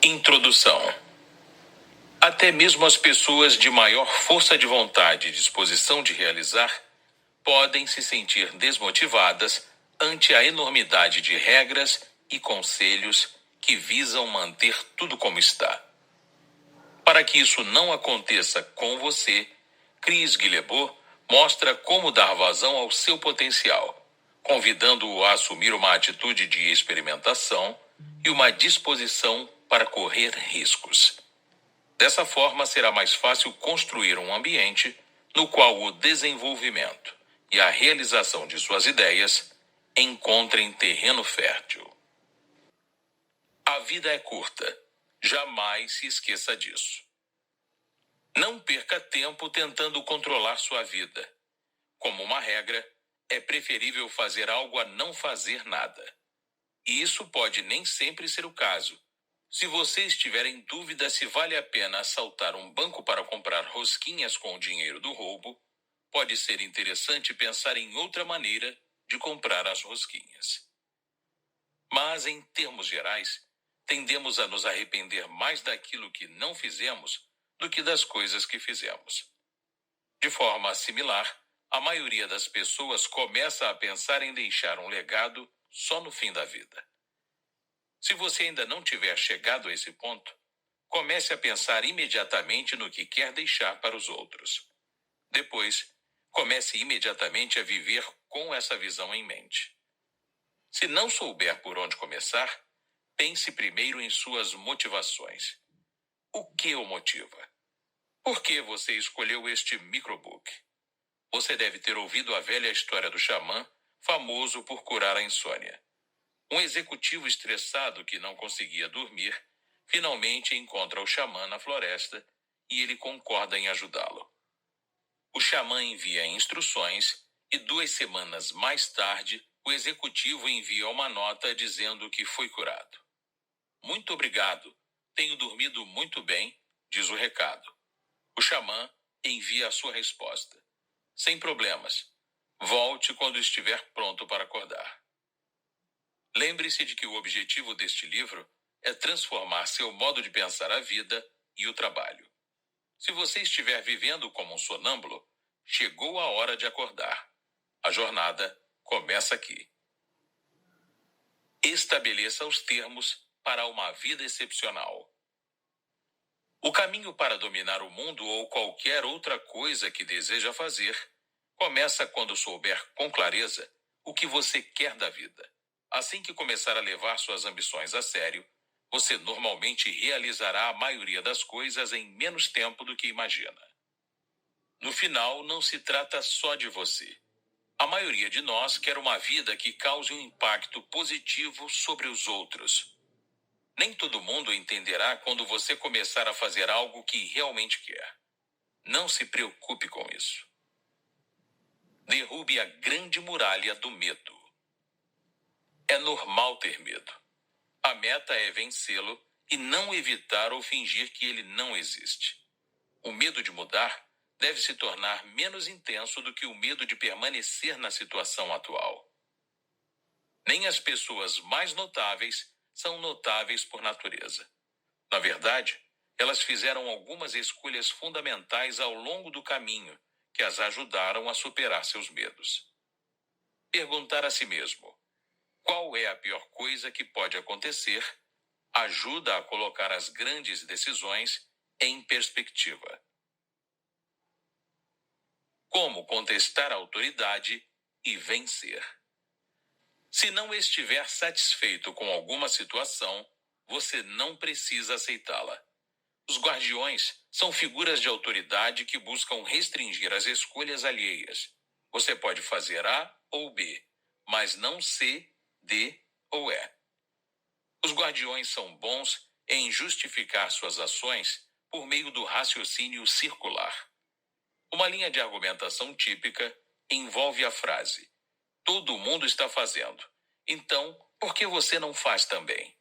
Introdução. Até mesmo as pessoas de maior força de vontade e disposição de realizar podem se sentir desmotivadas ante a enormidade de regras e conselhos que visam manter tudo como está. Para que isso não aconteça com você, Chris Guillebeau mostra como dar vazão ao seu potencial, convidando-o a assumir uma atitude de experimentação e uma disposição para correr riscos. Dessa forma, será mais fácil construir um ambiente no qual o desenvolvimento e a realização de suas ideias encontrem terreno fértil. A vida é curta. Jamais se esqueça disso. Não perca tempo tentando controlar sua vida. Como uma regra, é preferível fazer algo a não fazer nada. E isso pode nem sempre ser o caso. Se você estiver em dúvida se vale a pena assaltar um banco para comprar rosquinhas com o dinheiro do roubo, pode ser interessante pensar em outra maneira de comprar as rosquinhas. Mas, em termos gerais, tendemos a nos arrepender mais daquilo que não fizemos do que das coisas que fizemos. De forma similar, a maioria das pessoas começa a pensar em deixar um legado só no fim da vida. Se você ainda não tiver chegado a esse ponto, comece a pensar imediatamente no que quer deixar para os outros. Depois, comece imediatamente a viver com essa visão em mente. Se não souber por onde começar, pense primeiro em suas motivações. O que o motiva? Por que você escolheu este microbook? Você deve ter ouvido a velha história do xamã, famoso por curar a insônia. Um executivo estressado que não conseguia dormir, finalmente encontra o xamã na floresta e ele concorda em ajudá-lo. O xamã envia instruções e 2 semanas mais tarde, o executivo envia uma nota dizendo que foi curado. Muito obrigado, tenho dormido muito bem, diz o recado. O xamã envia a sua resposta. Sem problemas. Volte quando estiver pronto para acordar. Lembre-se de que o objetivo deste livro é transformar seu modo de pensar a vida e o trabalho. Se você estiver vivendo como um sonâmbulo, chegou a hora de acordar. A jornada começa aqui. Estabeleça os termos para uma vida excepcional. O caminho para dominar o mundo ou qualquer outra coisa que deseja fazer começa quando souber com clareza o que você quer da vida. Assim que começar a levar suas ambições a sério, você normalmente realizará a maioria das coisas em menos tempo do que imagina. No final, não se trata só de você. A maioria de nós quer uma vida que cause um impacto positivo sobre os outros. Nem todo mundo entenderá quando você começar a fazer algo que realmente quer. Não se preocupe com isso. Derrube a grande muralha do medo. É normal ter medo. A meta é vencê-lo e não evitar ou fingir que ele não existe. O medo de mudar deve se tornar menos intenso do que o medo de permanecer na situação atual. Nem as pessoas mais notáveis são notáveis por natureza. Na verdade, elas fizeram algumas escolhas fundamentais ao longo do caminho que as ajudaram a superar seus medos. Perguntar a si mesmo: qual é a pior coisa que pode acontecer? Ajuda a colocar as grandes decisões em perspectiva. Como contestar a autoridade e vencer? Se não estiver satisfeito com alguma situação, você não precisa aceitá-la. Os guardiões são figuras de autoridade que buscam restringir as escolhas alheias. Você pode fazer A ou B, mas não C, D ou E. Os guardiões são bons em justificar suas ações por meio do raciocínio circular. Uma linha de argumentação típica envolve a frase: todo mundo está fazendo, então por que você não faz também?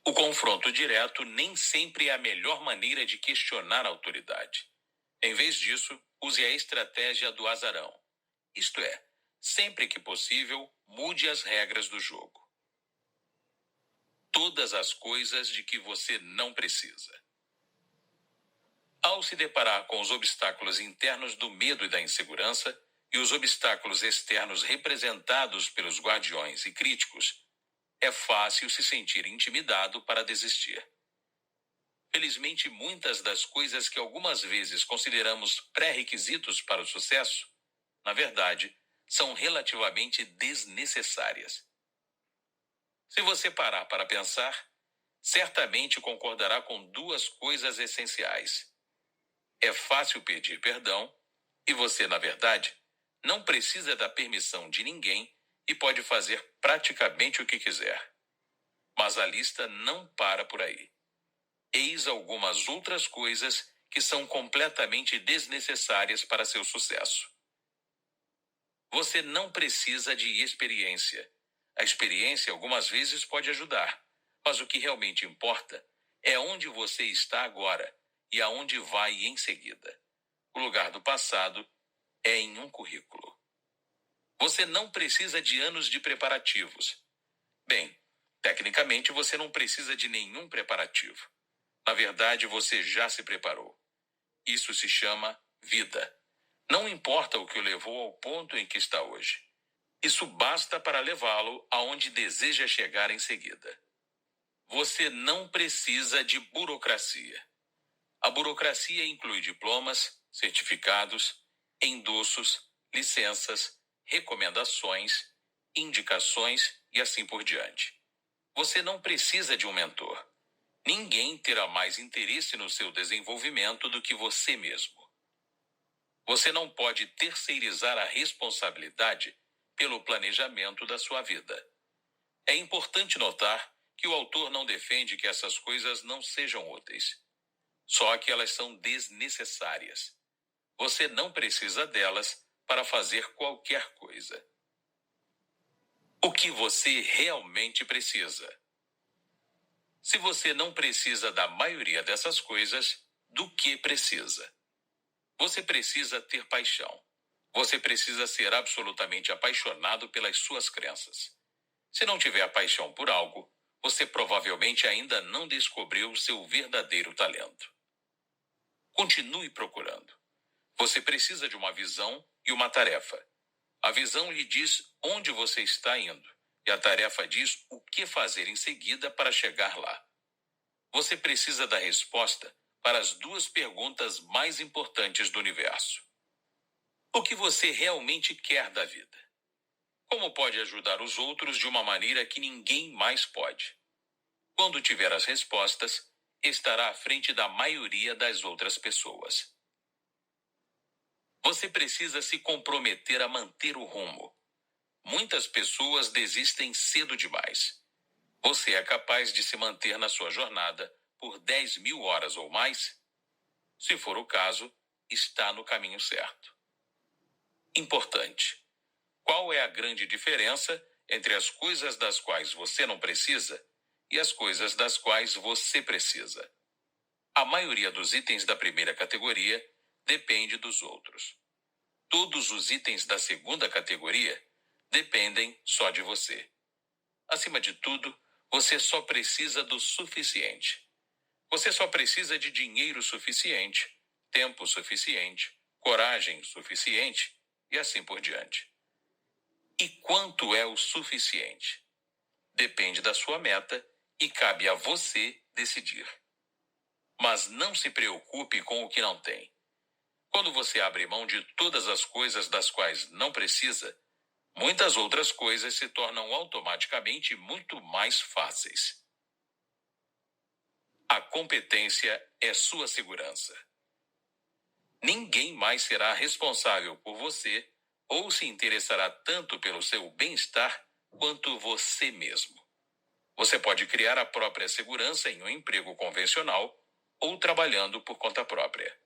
O confronto direto nem sempre é a melhor maneira de questionar a autoridade. Em vez disso, use a estratégia do azarão. Isto é, sempre que possível, mude as regras do jogo. todas as coisas de que você não precisa. Ao se deparar com os obstáculos internos do medo e da insegurança e os obstáculos externos representados pelos guardiões e críticos, é fácil se sentir intimidado para desistir. Felizmente, muitas das coisas que algumas vezes consideramos pré-requisitos para o sucesso, na verdade, são relativamente desnecessárias. Se você parar para pensar, certamente concordará com duas coisas essenciais. É fácil pedir perdão e você, na verdade, não precisa da permissão de ninguém e pode fazer praticamente o que quiser. Mas a lista não para por aí. Eis algumas outras coisas que são completamente desnecessárias para seu sucesso. Você não precisa de experiência. A experiência algumas vezes pode ajudar, mas o que realmente importa é onde você está agora e aonde vai em seguida. O lugar do passado é em um currículo. Você não precisa de anos de preparativos. Bem, tecnicamente você não precisa de nenhum preparativo. Na verdade, você já se preparou. Isso se chama vida. Não importa o que o levou ao ponto em que está hoje. Isso basta para levá-lo aonde deseja chegar em seguida. Você não precisa de burocracia. A burocracia inclui diplomas, certificados, endossos, licenças, recomendações, indicações e assim por diante. Você não precisa de um mentor. Ninguém terá mais interesse no seu desenvolvimento do que você mesmo. Você não pode terceirizar a responsabilidade pelo planejamento da sua vida. É importante notar que o autor não defende que essas coisas não sejam úteis. Só que elas são desnecessárias. Você não precisa delas para fazer qualquer coisa. O que você realmente precisa? Se você não precisa da maioria dessas coisas, do que precisa? Você precisa ter paixão. Você precisa ser absolutamente apaixonado pelas suas crenças. Se não tiver paixão por algo, você provavelmente ainda não descobriu seu verdadeiro talento. Continue procurando. Você precisa de uma visão e uma tarefa. A visão lhe diz onde você está indo, e a tarefa diz o que fazer em seguida para chegar lá. Você precisa da resposta para as duas perguntas mais importantes do universo. O que você realmente quer da vida? Como pode ajudar os outros de uma maneira que ninguém mais pode? Quando tiver as respostas, estará à frente da maioria das outras pessoas. Você precisa se comprometer a manter o rumo. Muitas pessoas desistem cedo demais. Você é capaz de se manter na sua jornada por 10.000 horas ou mais? Se for o caso, está no caminho certo. Importante. Qual é a grande diferença entre as coisas das quais você não precisa e as coisas das quais você precisa? A maioria dos itens da primeira categoria depende dos outros. Todos os itens da segunda categoria dependem só de você. Acima de tudo, você só precisa do suficiente. Você só precisa de dinheiro suficiente, tempo suficiente, coragem suficiente e assim por diante. E quanto é o suficiente? Depende da sua meta e cabe a você decidir. Mas não se preocupe com o que não tem. Quando você abre mão de todas as coisas das quais não precisa, muitas outras coisas se tornam automaticamente muito mais fáceis. A competência é sua segurança. Ninguém mais será responsável por você ou se interessará tanto pelo seu bem-estar quanto você mesmo. Você pode criar a própria segurança em um emprego convencional ou trabalhando por conta própria.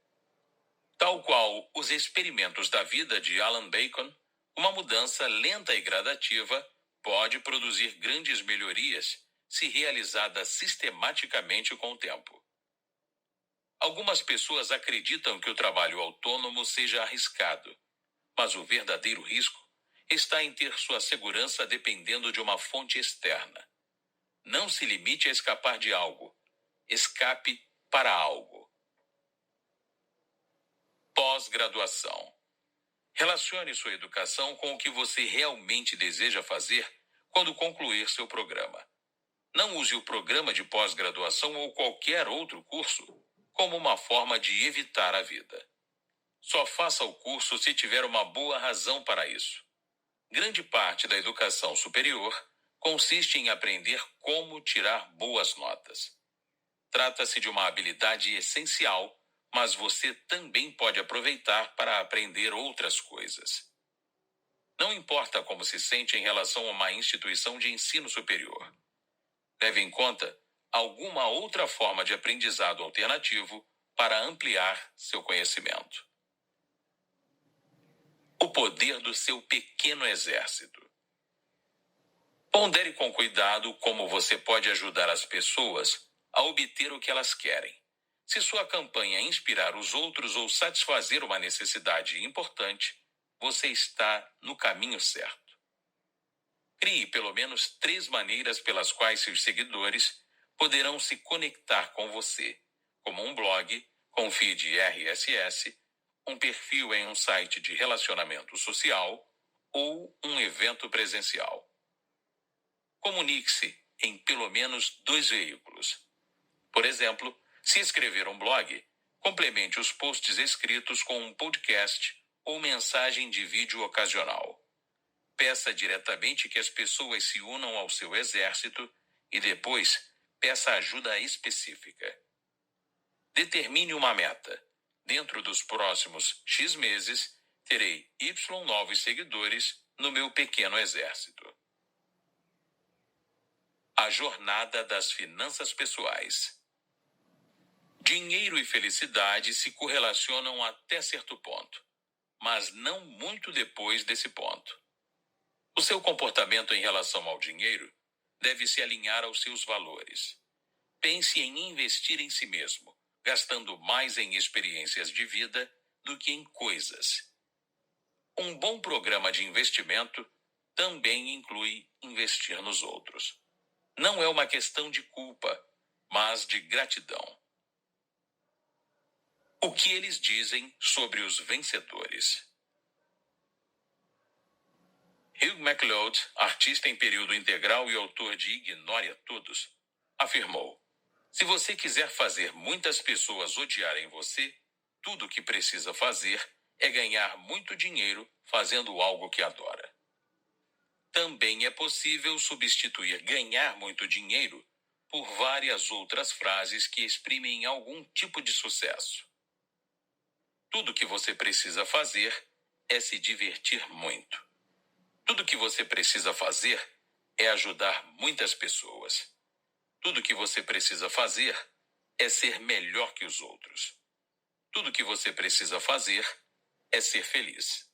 Tal qual os experimentos da vida de Alan Bacon, uma mudança lenta e gradativa pode produzir grandes melhorias se realizada sistematicamente com o tempo. Algumas pessoas acreditam que o trabalho autônomo seja arriscado, mas o verdadeiro risco está em ter sua segurança dependendo de uma fonte externa. Não se limite a escapar de algo. Escape para algo. Pós-graduação. Relacione sua educação com o que você realmente deseja fazer quando concluir seu programa. Não use o programa de pós-graduação ou qualquer outro curso como uma forma de evitar a vida. Só faça o curso se tiver uma boa razão para isso. Grande parte da educação superior consiste em aprender como tirar boas notas. Trata-se de uma habilidade essencial, mas você também pode aproveitar para aprender outras coisas. Não importa como se sente em relação a uma instituição de ensino superior. Leve em conta alguma outra forma de aprendizado alternativo para ampliar seu conhecimento. O poder do seu pequeno exército. Pondere com cuidado como você pode ajudar as pessoas a obter o que elas querem. Se sua campanha é inspirar os outros ou satisfazer uma necessidade importante, você está no caminho certo. Crie pelo menos 3 maneiras pelas quais seus seguidores poderão se conectar com você, como um blog, com feed RSS, um perfil em um site de relacionamento social ou um evento presencial. Comunique-se em pelo menos 2 veículos. Por exemplo, se escrever um blog, complemente os posts escritos com um podcast ou mensagem de vídeo ocasional. Peça diretamente que as pessoas se unam ao seu exército e depois peça ajuda específica. Determine uma meta. Dentro dos próximos X meses, terei Y novos seguidores no meu pequeno exército. A jornada das finanças pessoais. Dinheiro e felicidade se correlacionam até certo ponto, mas não muito depois desse ponto. O seu comportamento em relação ao dinheiro deve se alinhar aos seus valores. Pense em investir em si mesmo, gastando mais em experiências de vida do que em coisas. Um bom programa de investimento também inclui investir nos outros. Não é uma questão de culpa, mas de gratidão. O que eles dizem sobre os vencedores? Hugh MacLeod, artista em período integral e autor de Ignore a Todos, afirmou: se você quiser fazer muitas pessoas odiarem você, tudo o que precisa fazer é ganhar muito dinheiro fazendo algo que adora. Também é possível substituir ganhar muito dinheiro por várias outras frases que exprimem algum tipo de sucesso. Tudo o que você precisa fazer é se divertir muito. Tudo o que você precisa fazer é ajudar muitas pessoas. Tudo o que você precisa fazer é ser melhor que os outros. Tudo o que você precisa fazer é ser feliz.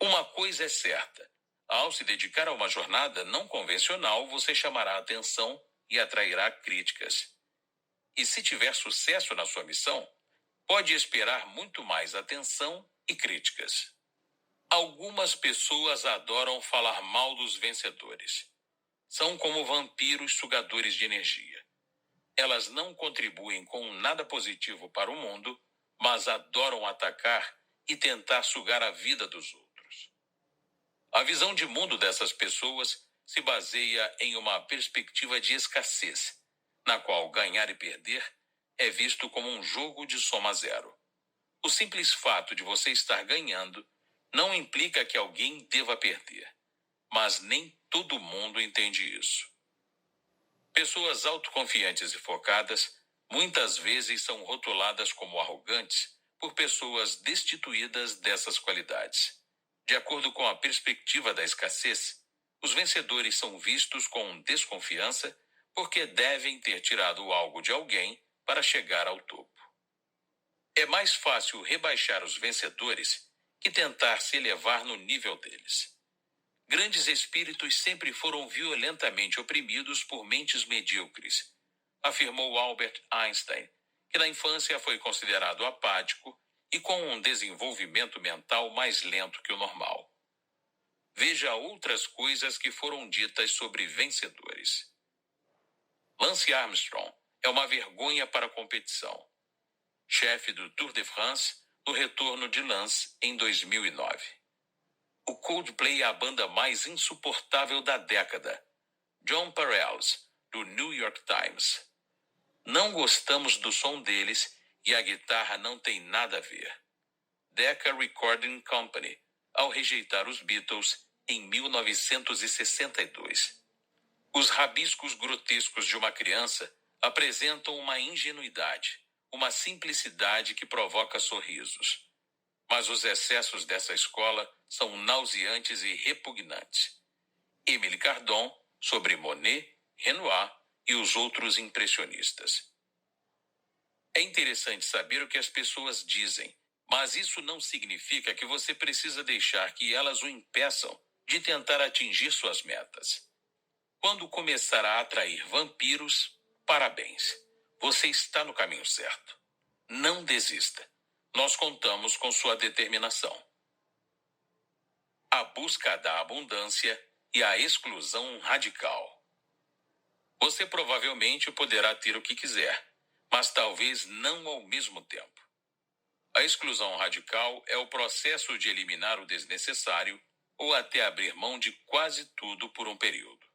Uma coisa é certa: ao se dedicar a uma jornada não convencional, você chamará atenção e atrairá críticas. E se tiver sucesso na sua missão, pode esperar muito mais atenção e críticas. Algumas pessoas adoram falar mal dos vencedores. São como vampiros sugadores de energia. Elas não contribuem com nada positivo para o mundo, mas adoram atacar e tentar sugar a vida dos outros. A visão de mundo dessas pessoas se baseia em uma perspectiva de escassez, na qual ganhar e perder é visto como um jogo de soma zero. O simples fato de você estar ganhando não implica que alguém deva perder, mas nem todo mundo entende isso. Pessoas autoconfiantes e focadas muitas vezes são rotuladas como arrogantes por pessoas destituídas dessas qualidades. De acordo com a perspectiva da escassez, os vencedores são vistos com desconfiança porque devem ter tirado algo de alguém para chegar ao topo. É mais fácil rebaixar os vencedores que tentar se elevar no nível deles. Grandes espíritos sempre foram violentamente oprimidos por mentes medíocres, afirmou Albert Einstein, que na infância foi considerado apático e com um desenvolvimento mental mais lento que o normal. Veja outras coisas que foram ditas sobre vencedores. Lance Armstrong é uma vergonha para a competição. Chefe do Tour de France no retorno de Lance em 2009. O Coldplay é a banda mais insuportável da década. John Parells, do New York Times. Não gostamos do som deles e a guitarra não tem nada a ver. Decca Recording Company, ao rejeitar os Beatles em 1962. Os rabiscos grotescos de uma criança apresentam uma ingenuidade, uma simplicidade que provoca sorrisos. Mas os excessos dessa escola são nauseantes e repugnantes. Émile Cardon, sobre Monet, Renoir e os outros impressionistas. É interessante saber o que as pessoas dizem, mas isso não significa que você precisa deixar que elas o impeçam de tentar atingir suas metas. Quando começar a atrair vampiros, parabéns. Você está no caminho certo. Não desista. Nós contamos com sua determinação. A busca da abundância e a exclusão radical. Você provavelmente poderá ter o que quiser, mas talvez não ao mesmo tempo. A exclusão radical é o processo de eliminar o desnecessário ou até abrir mão de quase tudo por um período.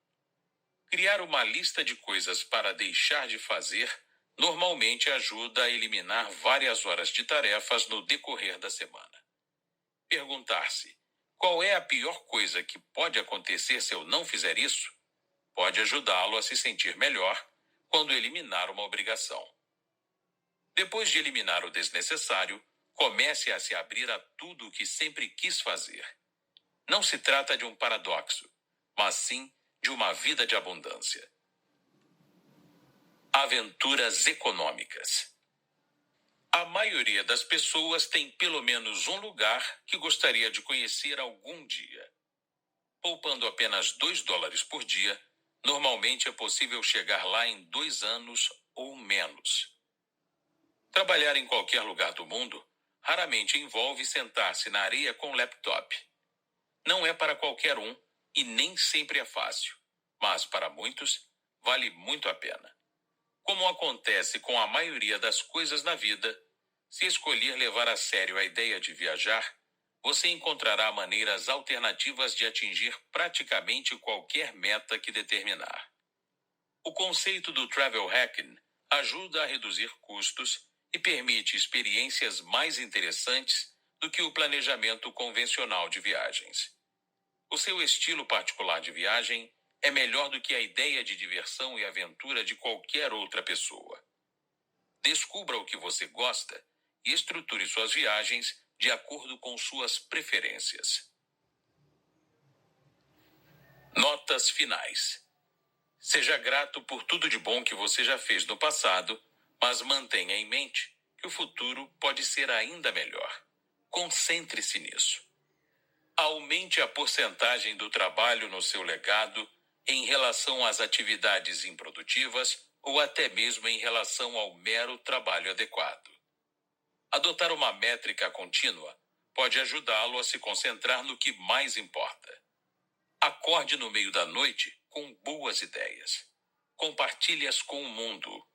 Criar uma lista de coisas para deixar de fazer normalmente ajuda a eliminar várias horas de tarefas no decorrer da semana. Perguntar-se: qual é a pior coisa que pode acontecer se eu não fizer isso? Pode ajudá-lo a se sentir melhor quando eliminar uma obrigação. Depois de eliminar o desnecessário, comece a se abrir a tudo o que sempre quis fazer. Não se trata de um paradoxo, mas sim de uma vida de abundância. Aventuras econômicas. A maioria das pessoas tem pelo menos um lugar que gostaria de conhecer algum dia. Poupando apenas $2 por dia, normalmente é possível chegar lá em 2 anos ou menos. Trabalhar em qualquer lugar do mundo raramente envolve sentar-se na areia com o laptop. Não é para qualquer um e nem sempre é fácil, mas para muitos vale muito a pena. Como acontece com a maioria das coisas na vida, se escolher levar a sério a ideia de viajar, você encontrará maneiras alternativas de atingir praticamente qualquer meta que determinar. O conceito do travel hacking ajuda a reduzir custos e permite experiências mais interessantes do que o planejamento convencional de viagens. O seu estilo particular de viagem é melhor do que a ideia de diversão e aventura de qualquer outra pessoa. Descubra o que você gosta e estruture suas viagens de acordo com suas preferências. Notas finais. Seja grato por tudo de bom que você já fez no passado, mas mantenha em mente que o futuro pode ser ainda melhor. Concentre-se nisso. Aumente a porcentagem do trabalho no seu legado em relação às atividades improdutivas ou até mesmo em relação ao mero trabalho adequado. Adotar uma métrica contínua pode ajudá-lo a se concentrar no que mais importa. Acorde no meio da noite com boas ideias. Compartilhe-as com o mundo.